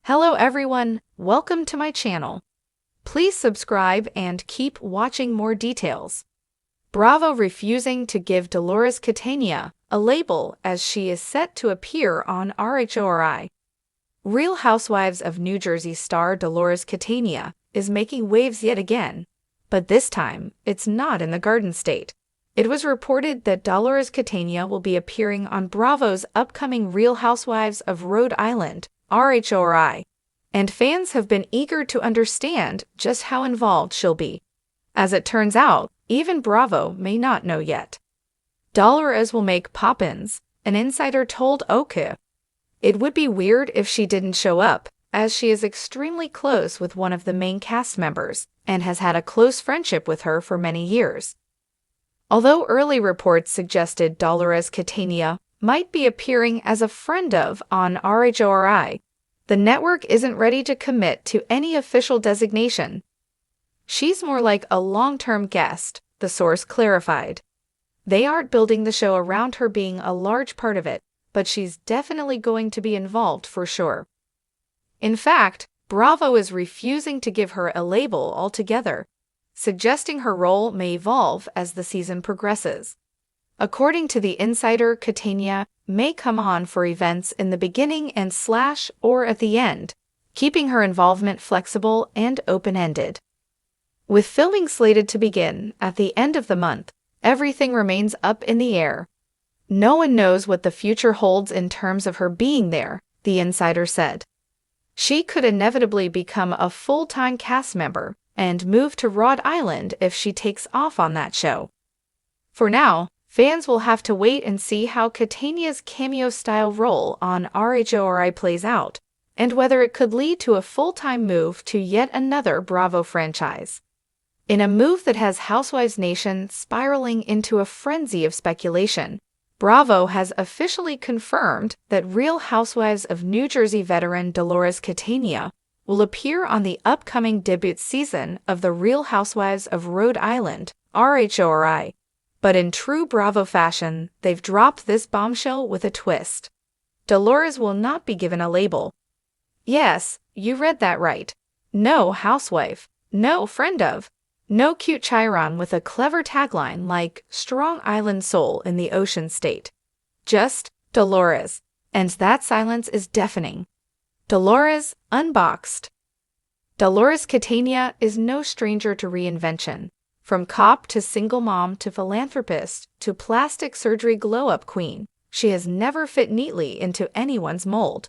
Hello everyone, welcome to my channel. Please subscribe and keep watching more details. Bravo refusing to give Dolores Catania a label as she is set to appear on RHORI. Real Housewives of New Jersey star Dolores Catania is making waves yet again, but this time it's not in the Garden State. It was reported that Dolores Catania will be appearing on Bravo's upcoming Real Housewives of Rhode Island, RHORI, and fans have been eager to understand just how involved she'll be. As it turns out, even Bravo may not know yet. Dolores will make pop-ins, an insider told OK. It would be weird if she didn't show up, as she is extremely close with one of the main cast members and has had a close friendship with her for many years. Although early reports suggested Dolores Catania might be appearing as a friend of on RHORI, the network isn't ready to commit to any official designation. She's more like a long-term guest, the source clarified. They aren't building the show around her being a large part of it, but she's definitely going to be involved for sure. In fact, Bravo is refusing to give her a label altogether, suggesting her role may evolve as the season progresses. According to the insider, Catania may come on for events in the beginning or at the end, keeping her involvement flexible and open-ended. With filming slated to begin at the end of the month, everything remains up in the air. No one knows what the future holds in terms of her being there, the insider said. She could inevitably become a full-time cast member and move to Rhode Island if she takes off on that show. For now, fans will have to wait and see how Catania's cameo-style role on RHORI plays out, and whether it could lead to a full-time move to yet another Bravo franchise. In a move that has Housewives Nation spiraling into a frenzy of speculation, Bravo has officially confirmed that Real Housewives of New Jersey veteran Dolores Catania will appear on the upcoming debut season of The Real Housewives of Rhode Island, RHORI. But in true Bravo fashion, they've dropped this bombshell with a twist. Dolores will not be given a label. Yes, you read that right. No housewife, no friend of, no cute Chiron with a clever tagline like Strong Island Soul in the Ocean State. Just Dolores. And that silence is deafening. Dolores Unboxed. Dolores Catania is no stranger to reinvention. From cop to single mom to philanthropist to plastic surgery glow-up queen, she has never fit neatly into anyone's mold.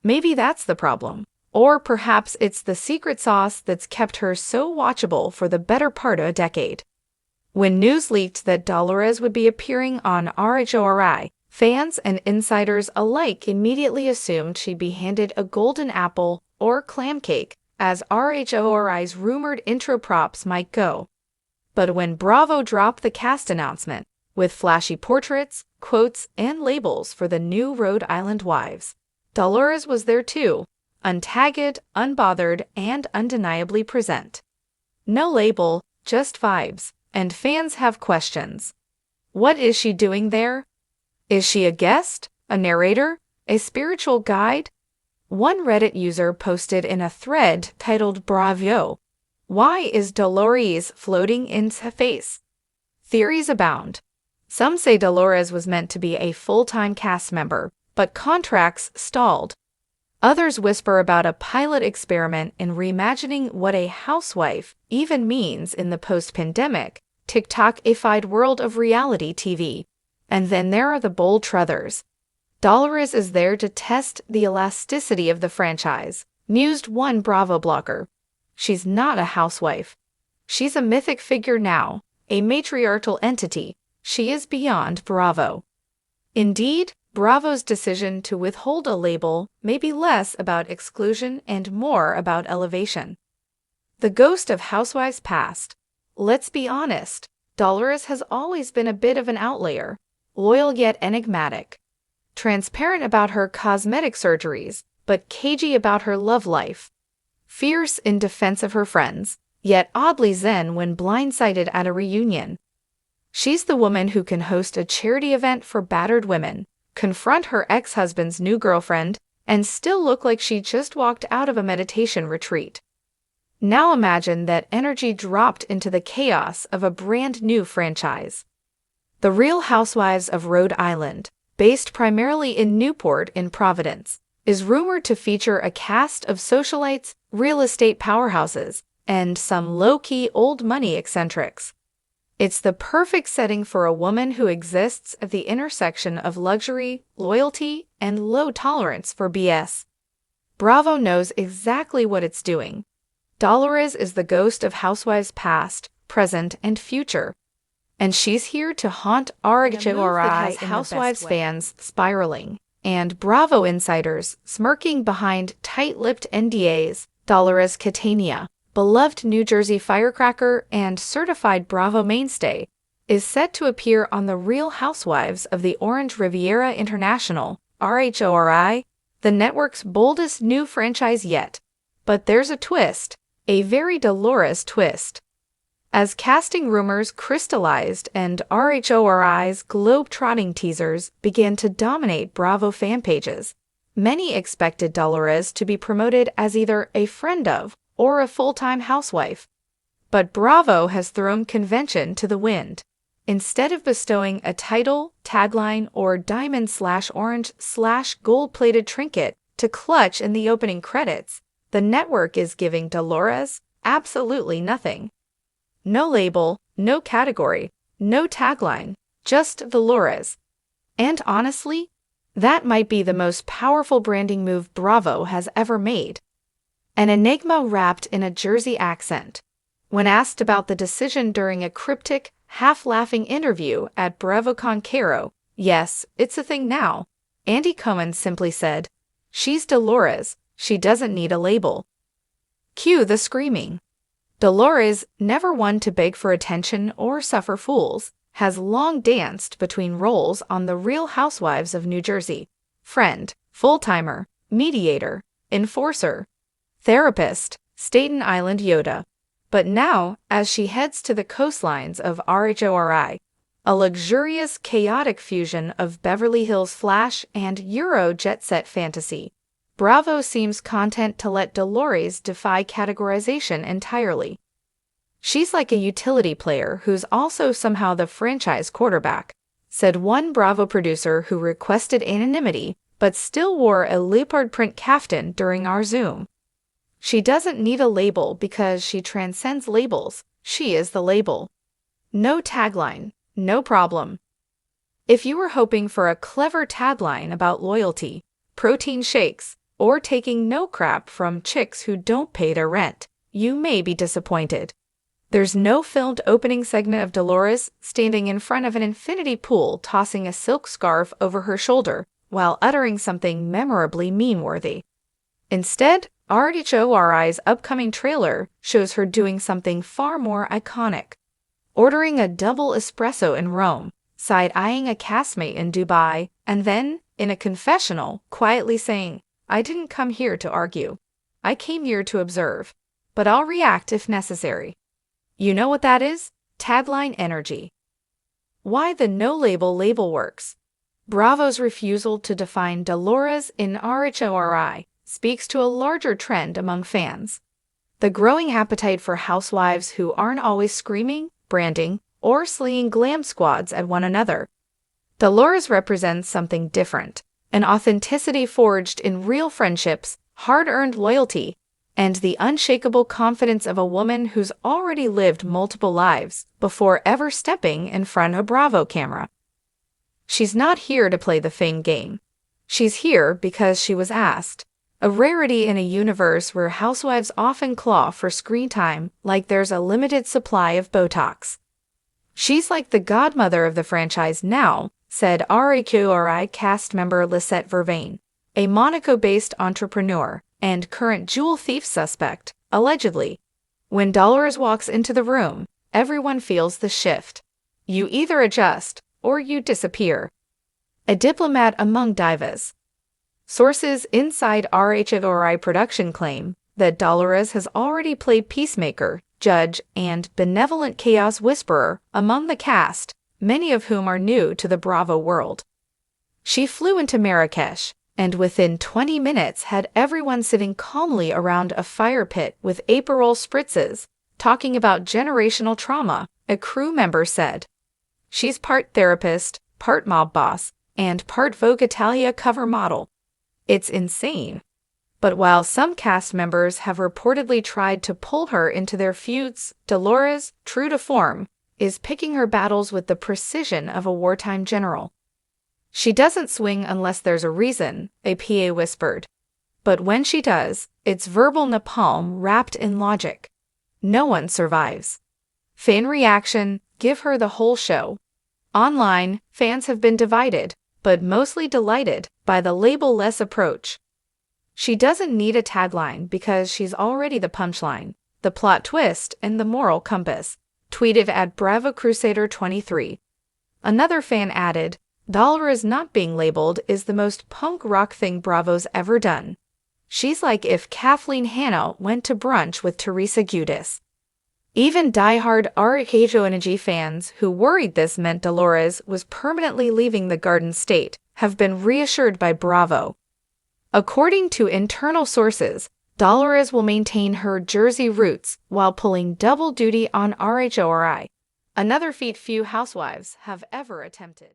Maybe that's the problem. Or perhaps it's the secret sauce that's kept her so watchable for the better part of a decade. When news leaked that Dolores would be appearing on RHORI, fans and insiders alike immediately assumed she'd be handed a golden apple or clam cake, as RHORI's rumored intro props might go. But when Bravo dropped the cast announcement, with flashy portraits, quotes, and labels for the new Rhode Island wives, Dolores was there too, untagged, unbothered, and undeniably present. No label, just vibes, and fans have questions. What is she doing there? Is she a guest, a narrator, a spiritual guide? One Reddit user posted in a thread titled Bravo, "Why is Dolores floating in space?" Theories abound. Some say Dolores was meant to be a full-time cast member, but contracts stalled. Others whisper about a pilot experiment in reimagining what a housewife even means in the post-pandemic, TikTok-ified world of reality TV. And then there are the bold truthers. Dolores is there to test the elasticity of the franchise, mused one Bravo blogger. She's not a housewife. She's a mythic figure now, a matriarchal entity. She is beyond Bravo. Indeed, Bravo's decision to withhold a label may be less about exclusion and more about elevation. The ghost of Housewives past. Let's be honest, Dolores has always been a bit of an outlier, loyal yet enigmatic. Transparent about her cosmetic surgeries, but cagey about her love life. Fierce in defense of her friends, yet oddly zen when blindsided at a reunion. She's the woman who can host a charity event for battered women, confront her ex-husband's new girlfriend, and still look like she just walked out of a meditation retreat. Now imagine that energy dropped into the chaos of a brand new franchise. The Real Housewives of Rhode Island, based primarily in Newport in Providence, is rumored to feature a cast of socialites, real estate powerhouses, and some low-key old-money eccentrics. It's the perfect setting for a woman who exists at the intersection of luxury, loyalty, and low tolerance for BS. Bravo knows exactly what it's doing. Dolores is the ghost of Housewives past, present, and future. And she's here to haunt RHORI Housewives fans spiraling, and Bravo insiders smirking behind tight-lipped NDAs. Dolores Catania, beloved New Jersey firecracker and certified Bravo mainstay, is set to appear on The Real Housewives of the Orange Riviera International, RHORI, the network's boldest new franchise yet. But there's a twist, a very Dolores twist. As casting rumors crystallized and RHORI's globe-trotting teasers began to dominate Bravo fan pages, many expected Dolores to be promoted as either a friend of or a full-time housewife. But Bravo has thrown convention to the wind. Instead of bestowing a title, tagline, or diamond/orange/gold-plated trinket to clutch in the opening credits, the network is giving Dolores absolutely nothing. No label, no category, no tagline, just Dolores. And honestly, that might be the most powerful branding move Bravo has ever made. An enigma wrapped in a Jersey accent. When asked about the decision during a cryptic, half-laughing interview at BravoCon Cairo, yes, it's a thing now, Andy Cohen simply said, "She's Dolores. She doesn't need a label." Cue the screaming. Dolores, never one to beg for attention or suffer fools, has long danced between roles on The Real Housewives of New Jersey: friend, full-timer, mediator, enforcer, therapist, Staten Island Yoda. But now, as she heads to the coastlines of RHORI, a luxurious, chaotic fusion of Beverly Hills flash and Euro jet-set fantasy, Bravo seems content to let Dolores defy categorization entirely. "She's like a utility player who's also somehow the franchise quarterback," said one Bravo producer who requested anonymity but still wore a leopard print kaftan during our Zoom. "She doesn't need a label because she transcends labels. She is the label. No tagline, no problem." If you were hoping for a clever tagline about loyalty, protein shakes, or taking no crap from chicks who don't pay their rent, you may be disappointed. There's no filmed opening segment of Dolores standing in front of an infinity pool tossing a silk scarf over her shoulder while uttering something memorably meme-worthy. Instead, RHORI's upcoming trailer shows her doing something far more iconic: ordering a double espresso in Rome, side-eyeing a castmate in Dubai, and then, in a confessional, quietly saying, "I didn't come here to argue. I came here to observe, but I'll react if necessary." You know what that is? Tagline energy. Why the no-label label works. Bravo's refusal to define Dolores in RHORI speaks to a larger trend among fans: the growing appetite for housewives who aren't always screaming, branding, or slaying glam squads at one another. Dolores represents something different: an authenticity forged in real friendships, hard-earned loyalty, and the unshakable confidence of a woman who's already lived multiple lives before ever stepping in front of a Bravo camera. She's not here to play the fame game. She's here because she was asked, a rarity in a universe where housewives often claw for screen time like there's a limited supply of Botox. "She's like the godmother of the franchise now," said RHORI cast member Lisette Vervain, a Monaco-based entrepreneur and current jewel thief suspect, allegedly. When Dolores walks into the room, everyone feels the shift. You either adjust or you disappear. A diplomat among divas. Sources inside RHORI production claim that Dolores has already played peacemaker, judge, and benevolent chaos whisperer among the cast, many of whom are new to the Bravo world. She flew into Marrakesh, and within 20 minutes had everyone sitting calmly around a fire pit with Aperol spritzes, talking about generational trauma, a crew member said. She's part therapist, part mob boss, and part Vogue Italia cover model. It's insane. But while some cast members have reportedly tried to pull her into their feuds, Dolores, true to form, is picking her battles with the precision of a wartime general. She doesn't swing unless there's a reason, a PA whispered. But when she does, it's verbal napalm wrapped in logic. No one survives. Fan reaction, give her the whole show. Online, fans have been divided, but mostly delighted by the label-less approach. She doesn't need a tagline because she's already the punchline, the plot twist, and the moral compass, tweeted at Bravo Crusader 23. Another fan added, Dolores not being labeled is the most punk rock thing Bravo's ever done. She's like if Kathleen Hanna went to brunch with Teresa Giudice. Even diehard RHORI fans who worried this meant Dolores was permanently leaving the Garden State have been reassured by Bravo. According to internal sources, Dolores will maintain her Jersey roots while pulling double duty on RHORI, another feat few housewives have ever attempted.